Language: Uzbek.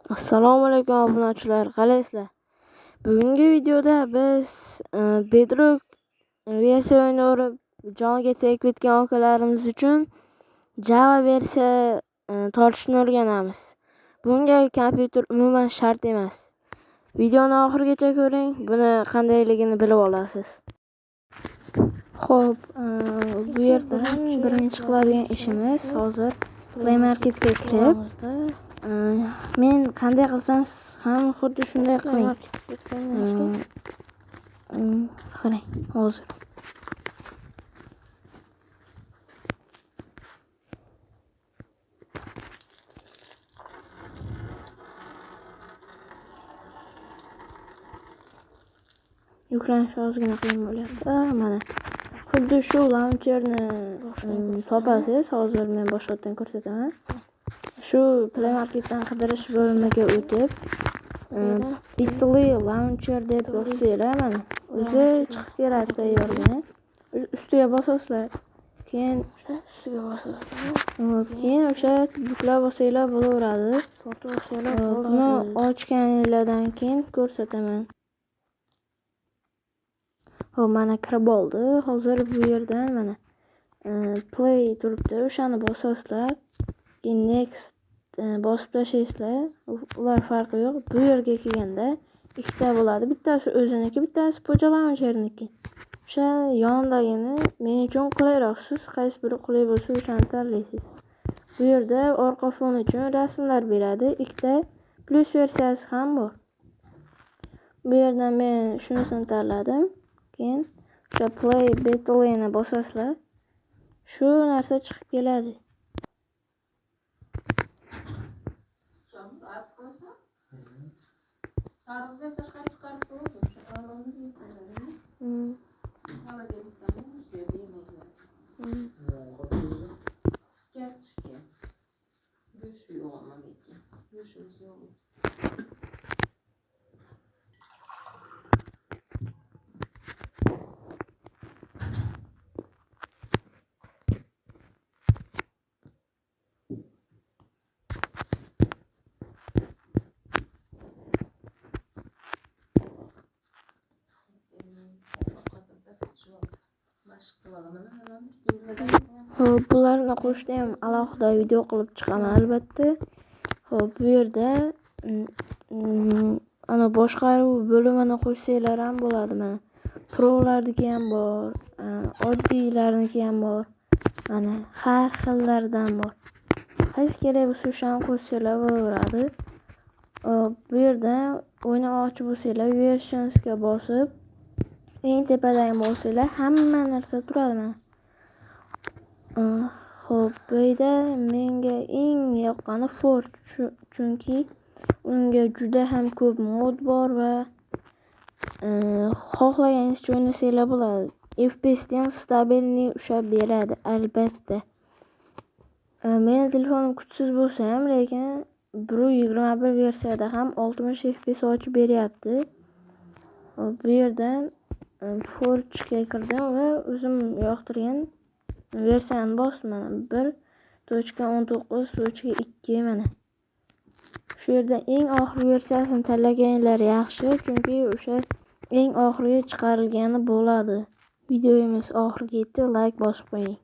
Assalomu alaykum obunachilar, qalaysizlar? Bugungi videoda biz Bedrock versiya o'yinini o'rib joniga tegib ketgan akalarimiz uchun Java versiya tortishni o'rganamiz. Bunga kompyuter umuman shart emas. Videoni oxirigacha ko'ring, buni qandayligini bilib olasiz. Xo'p, bu yerda birinchi qiladigan ishimiz hozir Play Marketga kirib, men qanday qilsam ham xuddi shunday qiling. Qarang, hozir. Yuklanish ozgina qiyin bo'lyapti. Mana xuddi shu launcherni topasiz. Hozir men boshqatdan ko'rsataman. Shu Play Marketdan qidirish bo'limiga o'tib, Bitly launcher deb yozsanglar, mana o'zi chiqib keladi tayyorgina. Ustiga bosasizlar. Keyin ustiga bosasizlar. Keyin o'sha yuklab olsanglar bo'laveradi. Tortib olsanglar bo'ladi. Buni ochganingizdan keyin ko'rsataman. Xo'p, mana kirib oldi. Hozir bu yerdan mana play turibdi. O'shani bosasizlar. Keyin next bosib tashlaysizlar. Ular farqi yo'q. Bu yerga kelganda ikkita bo'ladi. Bittasi o'ziniki, bittasi Poja launcherniki. O'sha yonidagini men uchun qulayroq. Siz qaysi biri qulay bo'lsa, o'shani tanlaysiz. Bu yerda orqa fon uchun rasmlar beradi. Ikkita plus versiyasi ham bor. Bu yerdan men shunisini tanladim. Keyin o'sha play Betly'ni bosasizlar. Shu narsa chiqib keladi. Xo'p, bularni qo'shda ham alohida video qilib chiqaman albatta. Xo'p, bu yerda ana boshqaruv bo'limini qo'shsanglar ham bo'ladi. Mana prolarniki ham bor, oddiylarniki ham bor. Mana har xillaridan bor. Qaysi kerak bo'lsa o'shani qo'shsanglar bo'laveradi. Bu yerda o'ynamoqchi bo'lsanglar versionsga bosib, eng tepadagi bosinglar hamma narsa turadi mana. Xo'p, bu yerda menga eng yoqqani Forge, chunki unga juda ham ko'p mod bor va xohlaganingizcha o'ynasanglar bo'ladi. FPS ham stabilni ushlab beradi albatta. Meni telefonim kuchsiz bo'lsa ham, lekin 1.21 versiyada ham 60 FPS ochib beryapti. Bu yerdan Forge'ga kirdim va o'zim yoqtirgan versiyani bosdim. 1.19.2 mana. Shu yerda eng oxirgi versiyasini tanlaganlar yaxshi, chunki o'sha eng oxirgi chiqarilgani bo'ladi. Videomiz oxiriga yetdi, like bosib qo'ying.